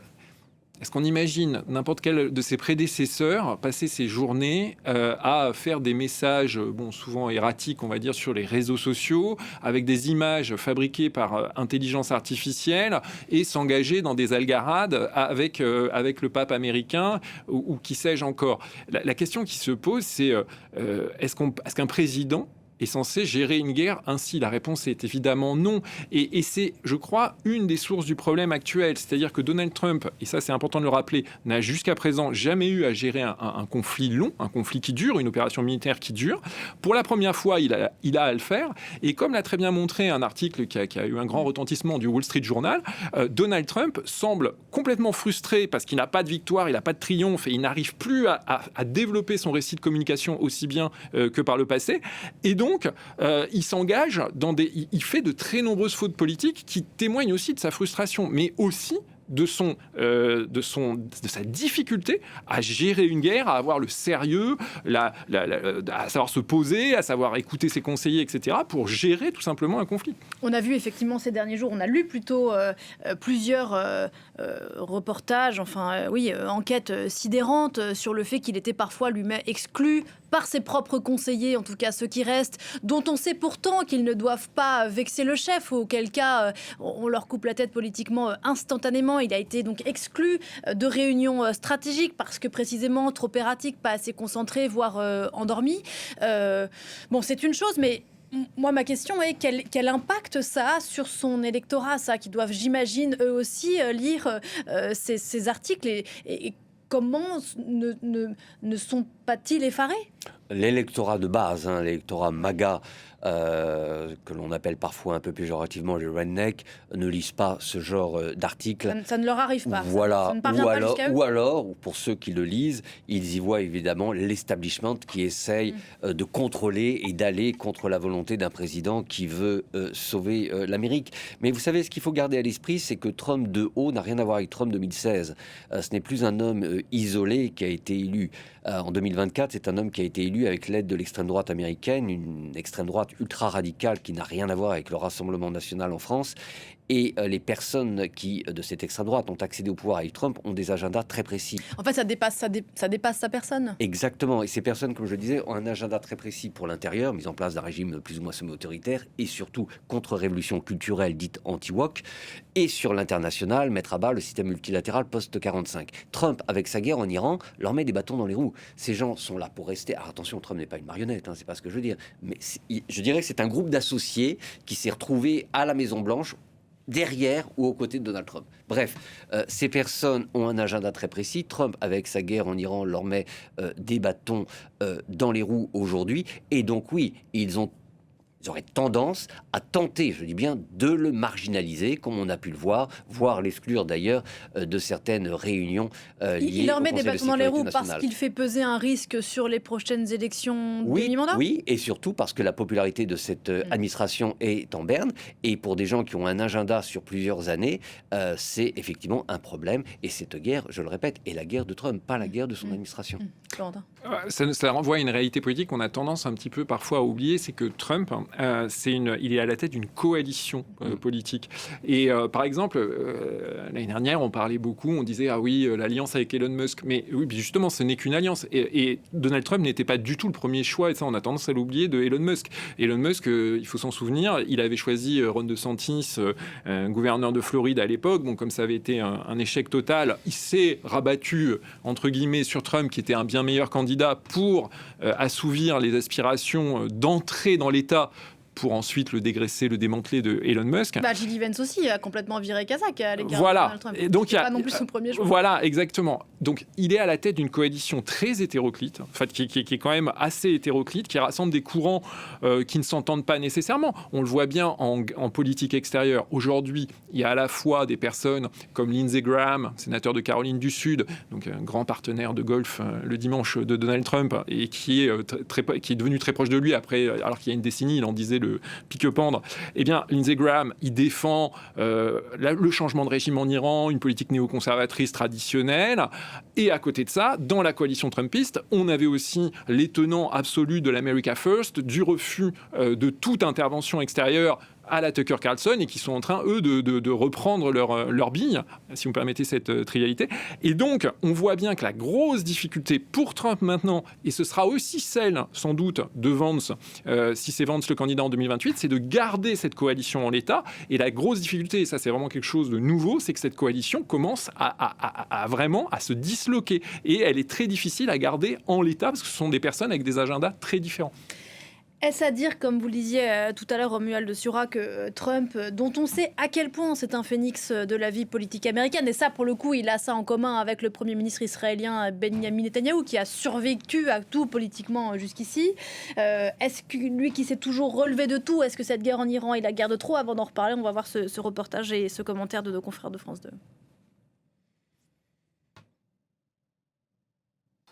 Est-ce qu'on imagine n'importe quel de ses prédécesseurs passer ses journées à faire des messages, souvent erratiques, on va dire, sur les réseaux sociaux, avec des images fabriquées par intelligence artificielle et s'engager dans des algarades avec le pape américain ou qui sais-je encore. La question qui se pose, c'est est-ce qu'un président est censé gérer une guerre ainsi? La réponse est évidemment non. Et c'est, je crois, une des sources du problème actuel. C'est-à-dire que Donald Trump, et ça c'est important de le rappeler, n'a jusqu'à présent jamais eu à gérer un conflit long, un conflit qui dure, une opération militaire qui dure. Pour la première fois, il a à le faire. Et comme l'a très bien montré un article qui a eu un grand retentissement du Wall Street Journal, Donald Trump semble complètement frustré parce qu'il n'a pas de victoire, il n'a pas de triomphe et il n'arrive plus à développer son récit de communication aussi bien que par le passé. Et donc, il s'engage il fait de très nombreuses fautes politiques qui témoignent aussi de sa frustration, mais aussi de sa difficulté à gérer une guerre, à avoir le sérieux, à savoir se poser, à savoir écouter ses conseillers, etc., pour gérer tout simplement un conflit. On a vu effectivement ces derniers jours, on a lu plutôt plusieurs reportages, enquêtes sidérantes sur le fait qu'il était parfois lui-même exclu par ses propres conseillers, en tout cas ceux qui restent, dont on sait pourtant qu'ils ne doivent pas vexer le chef, auquel cas on leur coupe la tête politiquement instantanément. Il a été donc exclu de réunions stratégiques parce que précisément trop erratique, pas assez concentré, voire endormi. C'est une chose, mais moi, ma question est quel impact ça a sur son électorat, ça, qui doivent, j'imagine, eux aussi lire ces articles et comment ne sont pas-ils effarés? L'électorat de base, l'électorat MAGA, que l'on appelle parfois un peu péjorativement les rednecks, ne lisent pas ce genre d'articles. Ça ne leur arrive pas. Voilà. Ça ne parvient pas jusqu'à eux. Ou alors, pour ceux qui le lisent, ils y voient évidemment l'establishment qui essaye de contrôler et d'aller contre la volonté d'un président qui veut sauver l'Amérique. Mais vous savez, ce qu'il faut garder à l'esprit, c'est que Trump de haut n'a rien à voir avec Trump 2016. Ce n'est plus un homme isolé qui a été élu. En 2024, c'est un homme qui a été élu avec l'aide de l'extrême droite américaine, une extrême droite ultra-radicale qui n'a rien à voir avec le Rassemblement national en France. Et les personnes qui, de cette extrême droite, ont accédé au pouvoir avec Trump ont des agendas très précis. En fait, ça dépasse sa personne. Exactement. Et ces personnes, comme je le disais, ont un agenda très précis pour l'intérieur, mise en place d'un régime plus ou moins semi-autoritaire, et surtout contre-révolution culturelle dite anti-woke, et sur l'international, mettre à bas le système multilatéral post-45. Trump, avec sa guerre en Iran, leur met des bâtons dans les roues. Ces gens sont là pour rester. Alors attention, Trump n'est pas une marionnette, c'est pas ce que je veux dire. Mais je dirais que c'est un groupe d'associés qui s'est retrouvé à la Maison-Blanche, derrière ou aux côtés de Donald Trump. Bref, ces personnes ont un agenda très précis. Trump, avec sa guerre en Iran, leur met des bâtons dans les roues aujourd'hui. Et donc oui, ils auraient tendance à tenter, je dis bien, de le marginaliser, comme on a pu le voir, voire l'exclure d'ailleurs de certaines réunions liées Il leur met au des Conseil de bâtons dans les sécurité roues nationale. parce qu'il fait peser un risque sur les prochaines élections de Oui, mi-mandat. oui, et surtout parce que la popularité de cette administration est en berne. Et pour des gens qui ont un agenda sur plusieurs années, c'est effectivement un problème. Et cette guerre, je le répète, est la guerre de Trump, pas la guerre de son administration. Ça renvoie à une réalité politique qu'on a tendance un petit peu parfois à oublier, c'est que Trump, il est à la tête d'une coalition politique. Et par exemple, l'année dernière, on parlait beaucoup, on disait ah oui, l'alliance avec Elon Musk. Mais oui, justement, ce n'est qu'une alliance. Et Donald Trump n'était pas du tout le premier choix, et ça, on a tendance à l'oublier, de Elon Musk. Elon Musk, il faut s'en souvenir, il avait choisi Ron DeSantis, gouverneur de Floride à l'époque. Bon, comme ça avait été un échec total, il s'est rabattu entre guillemets sur Trump, qui était un bien meilleur candidat pour assouvir les aspirations d'entrer dans l'État, pour ensuite le dégraisser, le démanteler de Elon Musk. J.D. Vance aussi a complètement viré Kazakh à l'égard de Donald Trump. Et donc, pas non plus son premier choix. Voilà, exactement. Donc, il est à la tête d'une coalition très hétéroclite, en fait, qui est quand même assez hétéroclite, qui rassemble des courants qui ne s'entendent pas nécessairement. On le voit bien en politique extérieure. Aujourd'hui, il y a à la fois des personnes comme Lindsey Graham, sénateur de Caroline du Sud, donc un grand partenaire de golf le dimanche de Donald Trump, et qui est devenu très proche de lui après, alors qu'il y a une décennie, il en disait le pique-pendre. Eh bien, Lindsey Graham, il défend le changement de régime en Iran, une politique néoconservatrice traditionnelle. Et à côté de ça, dans la coalition trumpiste, on avait aussi les tenants absolus de l'America First, du refus de toute intervention extérieure à la Tucker Carlson et qui sont en train, eux, de reprendre leur bille, si vous me permettez cette trivialité. Et donc, on voit bien que la grosse difficulté pour Trump maintenant, et ce sera aussi celle, sans doute, de Vance, si c'est Vance le candidat en 2028, c'est de garder cette coalition en l'état. Et la grosse difficulté, et ça c'est vraiment quelque chose de nouveau, c'est que cette coalition commence à vraiment à se disloquer. Et elle est très difficile à garder en l'état, parce que ce sont des personnes avec des agendas très différents. Est-ce à dire, comme vous le disiez tout à l'heure, Romuald de Sura, que Trump, dont on sait à quel point c'est un phénix de la vie politique américaine, et ça, pour le coup, il a ça en commun avec le Premier ministre israélien Benjamin Netanyahou, qui a survécu à tout politiquement jusqu'ici. Est-ce que lui qui s'est toujours relevé de tout, est-ce que cette guerre en Iran, il la garde trop? Avant d'en reparler, on va voir ce reportage et ce commentaire de nos confrères de France 2.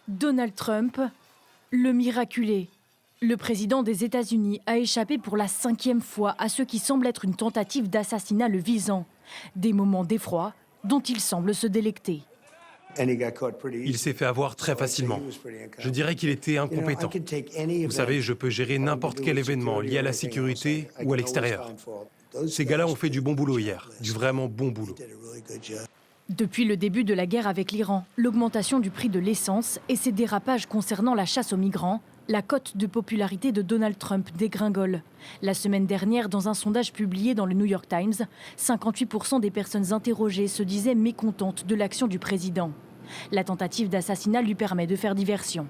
Donald Trump, le miraculé. Le président des États-Unis a échappé pour la 5e fois à ce qui semble être une tentative d'assassinat le visant. Des moments d'effroi dont il semble se délecter. Il s'est fait avoir très facilement. Je dirais qu'il était incompétent. Vous savez, je peux gérer n'importe quel événement lié à la sécurité ou à l'extérieur. Ces gars-là ont fait du bon boulot hier, du vraiment bon boulot. Depuis le début de la guerre avec l'Iran, l'augmentation du prix de l'essence et ses dérapages concernant la chasse aux migrants, la cote de popularité de Donald Trump dégringole. La semaine dernière, dans un sondage publié dans le New York Times, 58% des personnes interrogées se disaient mécontentes de l'action du président. La tentative d'assassinat lui permet de faire diversion.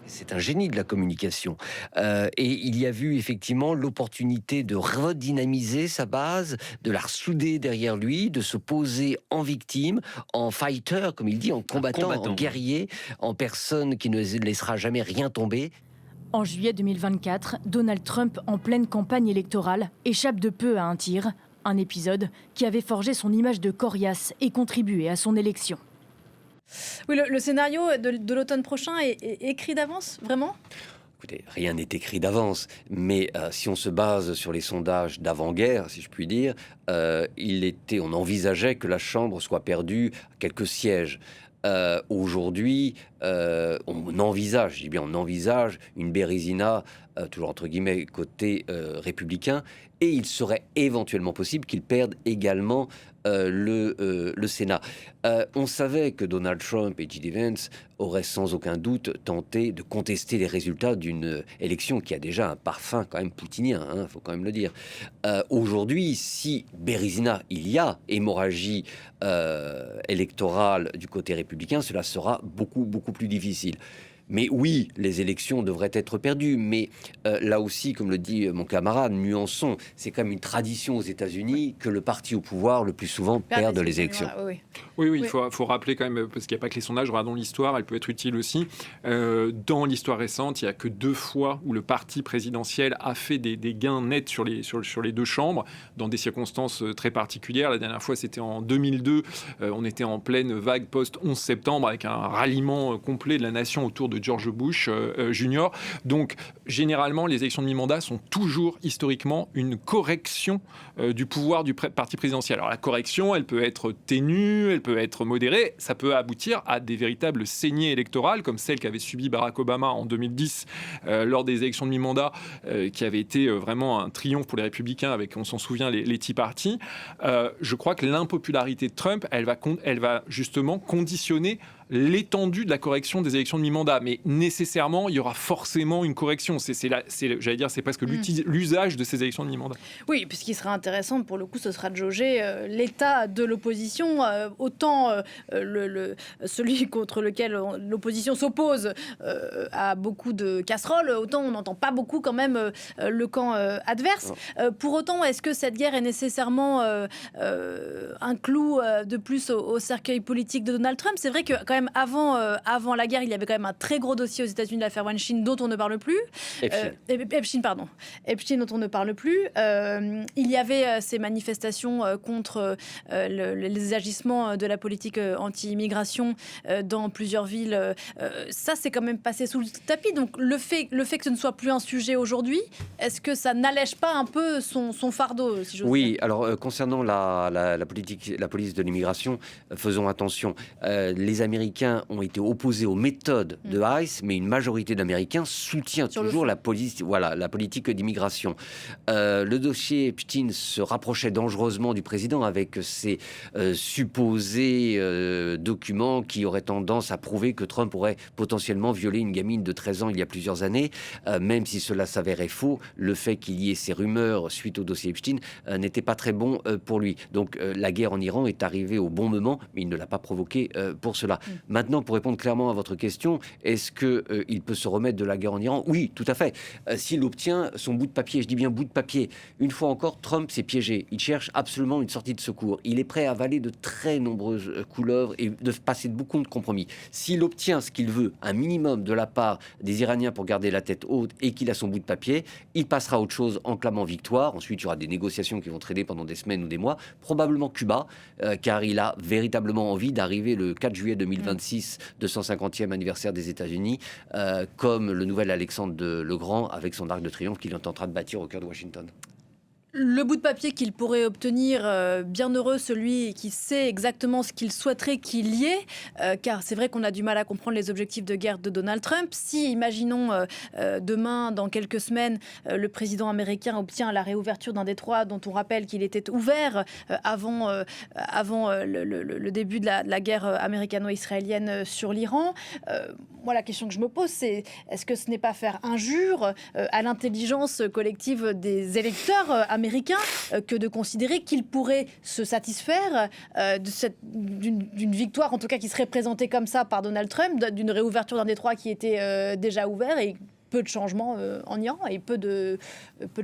C'est un génie de la communication. Et il y a vu effectivement l'opportunité de redynamiser sa base, de la ressouder derrière lui, de se poser en victime, en fighter, comme il dit, en combattant, en guerrier, en personne qui ne laissera jamais rien tomber. En juillet 2024, Donald Trump, en pleine campagne électorale, échappe de peu à un tir. Un épisode qui avait forgé son image de coriace et contribué à son élection. Oui, le scénario de l'automne prochain est écrit d'avance, vraiment ? Écoutez, rien n'est écrit d'avance, mais si on se base sur les sondages d'avant-guerre, si je puis dire, on envisageait que la Chambre soit perdue à quelques sièges. Aujourd'hui, on envisage, je dis bien on envisage une Bérésina, toujours entre guillemets, côté républicain, et il serait éventuellement possible qu'il perde également le Sénat. On savait que Donald Trump et J.D. Vance auraient sans aucun doute tenté de contester les résultats d'une élection qui a déjà un parfum quand même poutinien, hein, faut quand même le dire. Aujourd'hui, si Bérésina, il y a hémorragie électorale du côté républicain, cela sera beaucoup plus difficile. Mais oui, les élections devraient être perdues. Mais là aussi, comme le dit mon camarade, nuançons. C'est quand même une tradition aux États-Unis que le parti au pouvoir, le plus souvent, perde les élections. Oui, il faut rappeler quand même, parce qu'il n'y a pas que les sondages, regardons l'histoire, elle peut être utile aussi. Dans l'histoire récente, il n'y a que 2 fois où le parti présidentiel a fait des gains nets sur les 2 chambres, dans des circonstances très particulières. La dernière fois, c'était en 2002. On était en pleine vague post-11 septembre, avec un ralliement complet de la nation autour de George Bush Jr. Donc, généralement, les élections de mi-mandat sont toujours, historiquement, une correction du pouvoir du parti présidentiel. Alors, la correction, elle peut être ténue, elle peut être modérée, ça peut aboutir à des véritables saignées électorales, comme celle qu'avait subie Barack Obama en 2010, lors des élections de mi-mandat, qui avait été vraiment un triomphe pour les républicains, avec, on s'en souvient, les Tea Party. Je crois que l'impopularité de Trump, elle va justement conditionner l'étendue de la correction des élections de mi-mandat. Mais nécessairement, il y aura forcément une correction. J'allais dire, c'est presque l'usage de ces élections de mi-mandat. Oui, puisqu'il sera intéressant, pour le coup, ce sera de jauger l'état de l'opposition. Autant celui contre lequel l'opposition s'oppose à beaucoup de casseroles, autant on n'entend pas beaucoup quand même le camp adverse. Pour autant, est-ce que cette guerre est nécessairement un clou de plus au cercueil politique de Donald Trump ? C'est vrai que quand même avant la guerre, il y avait quand même un très gros dossier aux États-Unis, l'affaire Weinstein, dont on ne parle plus. Epstein, dont on ne parle plus. Il y avait ces manifestations contre les agissements de la politique anti-immigration dans plusieurs villes. Ça, c'est quand même passé sous le tapis. Donc, le fait que ce ne soit plus un sujet aujourd'hui, est-ce que ça n'allège pas un peu son fardeau, si j'ose dire ? Oui, alors concernant la police de l'immigration, faisons attention. Les Américains ont été opposés aux méthodes de ICE, mais une majorité d'Américains soutient toujours la politique d'immigration. Le dossier Epstein se rapprochait dangereusement du président avec ses supposés documents qui auraient tendance à prouver que Trump aurait potentiellement violé une gamine de 13 ans il y a plusieurs années. Même si cela s'avérait faux, le fait qu'il y ait ces rumeurs suite au dossier Epstein n'était pas très bon pour lui. Donc la guerre en Iran est arrivée au bon moment, mais il ne l'a pas provoqué pour cela. Maintenant, pour répondre clairement à votre question, est-ce qu'il peut se remettre de la guerre en Iran ? Oui, tout à fait. S'il obtient son bout de papier, je dis bien bout de papier, une fois encore, Trump s'est piégé. Il cherche absolument une sortie de secours. Il est prêt à avaler de très nombreuses couleuvres et de passer de beaucoup de compromis. S'il obtient ce qu'il veut, un minimum de la part des Iraniens pour garder la tête haute et qu'il a son bout de papier, il passera à autre chose en clamant victoire. Ensuite, il y aura des négociations qui vont traîner pendant des semaines ou des mois. Probablement Cuba, car il a véritablement envie d'arriver le 4 juillet 2026, 250e anniversaire des États-Unis, comme le nouvel Alexandre le Grand avec son arc de triomphe qu'il est en train de bâtir au cœur de Washington. Le bout de papier qu'il pourrait obtenir, bien heureux celui qui sait exactement ce qu'il souhaiterait qu'il y ait, car c'est vrai qu'on a du mal à comprendre les objectifs de guerre de Donald Trump. Si, imaginons, demain, dans quelques semaines, le président américain obtient la réouverture d'un détroit dont on rappelle qu'il était ouvert avant le début de la guerre américano-israélienne sur l'Iran. Moi, la question que je me pose, c'est est-ce que ce n'est pas faire injure à l'intelligence collective des électeurs américains que de considérer qu'ils pourraient se satisfaire d'une victoire, en tout cas qui serait présentée comme ça par Donald Trump, d'une réouverture d'un détroit qui était déjà ouvert et peu de changements en Iran et peu de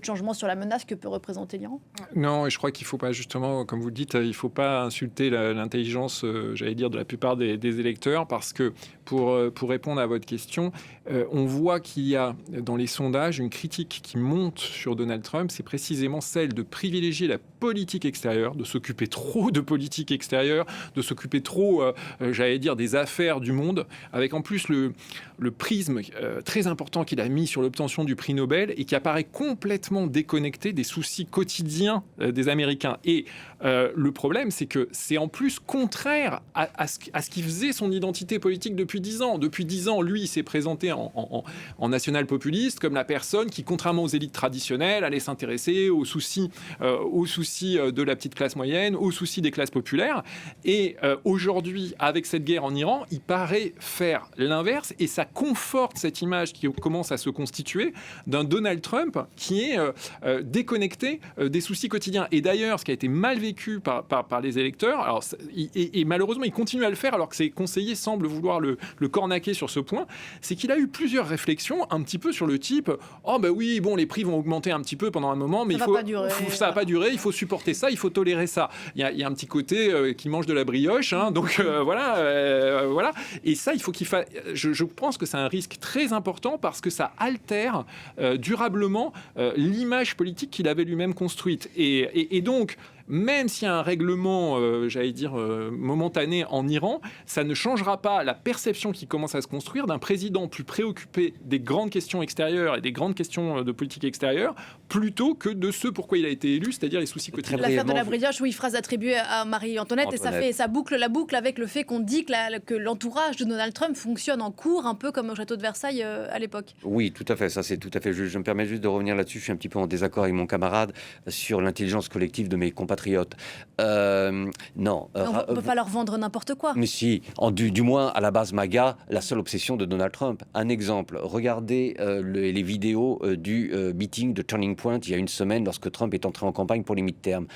changements sur la menace que peut représenter l'Iran. Non, et je crois qu'il ne faut pas, justement, comme vous le dites, il ne faut pas insulter l'intelligence, j'allais dire, de la plupart des électeurs, parce que pour répondre à votre question, on voit qu'il y a dans les sondages une critique qui monte sur Donald Trump, c'est précisément celle de privilégier la politique extérieure, de s'occuper trop de politique extérieure, de s'occuper trop, j'allais dire, des affaires du monde, avec en plus le prisme très important qu'il a mis sur l'obtention du prix Nobel et qui apparaît complètement déconnecté des soucis quotidiens des Américains. Et le problème, c'est que c'est en plus contraire à ce qui faisait son identité politique depuis 10 ans. Depuis 10 ans, lui, il s'est présenté en national-populiste comme la personne qui, contrairement aux élites traditionnelles, allait s'intéresser aux soucis de la petite classe moyenne, aux soucis des classes populaires. Et aujourd'hui, avec cette guerre en Iran, il paraît faire l'inverse et ça conforte cette image qui commence à se constituer d'un Donald Trump qui est déconnecté des soucis quotidiens. Et d'ailleurs, ce qui a été mal vécu par les électeurs, alors, et malheureusement, il continue à le faire alors que ses conseillers semblent vouloir le cornaquer sur ce point, c'est qu'il a eu plusieurs réflexions un petit peu sur le type « Oh ben oui, bon, les prix vont augmenter un petit peu pendant un moment, mais ça va pas durer, il faut supporter ça, il faut tolérer ça. » Il y a un petit côté qui mange de la brioche, hein, donc voilà. Et ça, il faut qu'il fasse... Je pense que c'est un risque très important parce que ça altère durablement l'image politique qu'il avait lui-même construite. Et donc, même s'il y a un règlement, momentané en Iran, ça ne changera pas la perception qui commence à se construire d'un président plus préoccupé des grandes questions extérieures et des grandes questions de politique extérieure, plutôt que de ce pourquoi il a été élu, c'est-à-dire les soucis quotidiens. L'affaire de la brioche, oui, phrase attribuée à Marie-Antoinette, et ça boucle la boucle avec le fait qu'on dit que l'entourage de Donald Trump fonctionne en cours, un peu comme au château de Versailles à l'époque. Oui, tout à fait, ça c'est tout à fait juste. Je me permets juste de revenir là-dessus, je suis un petit peu en désaccord avec mon camarade sur l'intelligence collective de mes compatriotes. Non. On ne peut pas leur vendre n'importe quoi. Mais si, du moins à la base MAGA, la seule obsession de Donald Trump. Un exemple, regardez les vidéos du meeting de Turning Point il y a une semaine lorsque Trump est entré en campagne pour les midterms.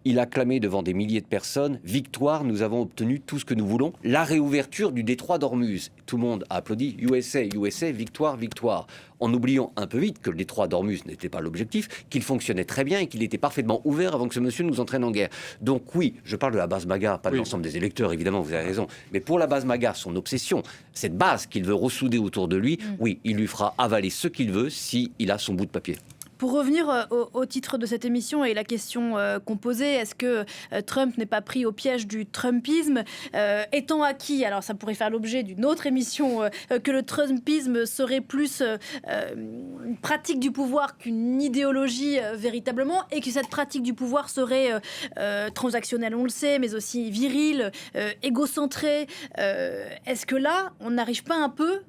Il a clamé devant des milliers de personnes « Victoire, nous avons obtenu tout ce que nous voulons, la réouverture du détroit d'Ormuz ». Tout le monde a applaudi « USA, USA, victoire, victoire ». En oubliant un peu vite que le détroit d'Ormuz n'était pas l'objectif, qu'il fonctionnait très bien et qu'il était parfaitement ouvert avant que ce monsieur nous entraîne en guerre. Donc oui, je parle de la base MAGA, pas de l'ensemble des électeurs, évidemment, vous avez raison. Mais pour la base MAGA, son obsession, cette base qu'il veut ressouder autour de lui, oui, il lui fera avaler ce qu'il veut s'il a son bout de papier. Pour revenir au titre de cette émission et la question qu'on posait, est-ce que Trump n'est pas pris au piège du Trumpisme étant acquis, alors ça pourrait faire l'objet d'une autre émission, que le Trumpisme serait plus une pratique du pouvoir qu'une idéologie véritablement, et que cette pratique du pouvoir serait transactionnelle, on le sait, mais aussi virile, égocentrée. Est-ce que là, on n'arrive pas un peu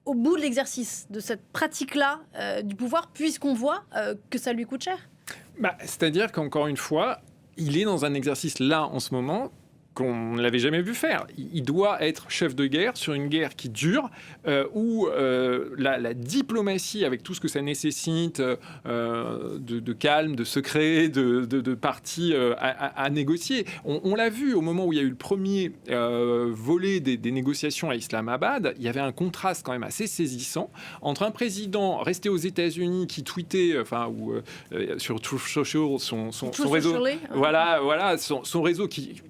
au bout de l'exercice de cette pratique-là du pouvoir, puisqu'on voit que ça lui coûte cher? C'est-à-dire qu'encore une fois, il est dans un exercice là en ce moment qu'on ne l'avait jamais vu faire. Il doit être chef de guerre sur une guerre qui dure, où la diplomatie, avec tout ce que ça nécessite de calme, de secret, de partis à négocier. On l'a vu au moment où il y a eu le premier volet des négociations à Islamabad, il y avait un contraste quand même assez saisissant entre un président resté aux États-Unis qui tweetait, sur Truth Social, son réseau, voilà, son réseau qui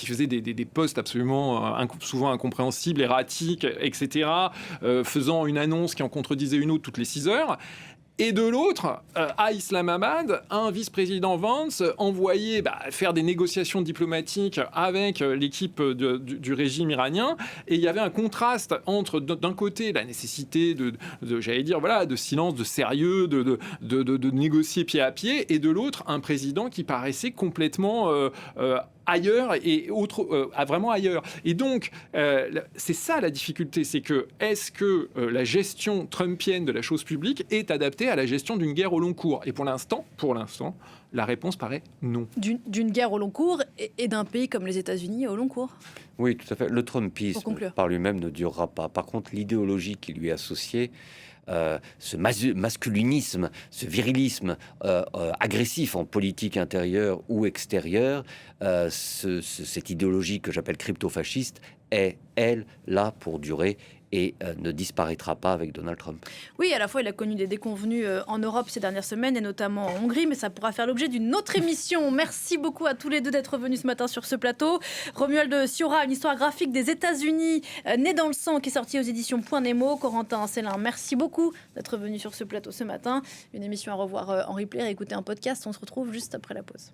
faisait des posts absolument souvent incompréhensibles, erratiques, etc., faisant une annonce qui en contredisait une autre toutes les 6 heures. Et de l'autre, à Islamabad, un vice-président Vance envoyé faire des négociations diplomatiques avec l'équipe du régime iranien. Et il y avait un contraste entre, d'un côté, la nécessité de silence, de sérieux, de négocier pied à pied, et de l'autre, un président qui paraissait complètement ailleurs et vraiment ailleurs. Et donc, c'est ça la difficulté, c'est que est-ce que la gestion trumpienne de la chose publique est adaptée à la gestion d'une guerre au long cours? Et pour l'instant, la réponse paraît non. D'une guerre au long cours et d'un pays comme les États-Unis au long cours? Oui, tout à fait. Le trumpisme par lui-même ne durera pas. Par contre, l'idéologie qui lui est associée, ce masculinisme, ce virilisme agressif en politique intérieure ou extérieure, cette idéologie que j'appelle crypto-fasciste est, elle, là pour durer et ne disparaîtra pas avec Donald Trump. Oui, à la fois, il a connu des déconvenues en Europe ces dernières semaines, et notamment en Hongrie, mais ça pourra faire l'objet d'une autre émission. Merci beaucoup à tous les deux d'être venus ce matin sur ce plateau. Romuald Siora, une histoire graphique des États-Unis, née dans le sang, qui est sortie aux éditions Point Nemo. Corentin Célin, merci beaucoup d'être venu sur ce plateau ce matin. Une émission à revoir en replay, écouter un podcast. On se retrouve juste après la pause.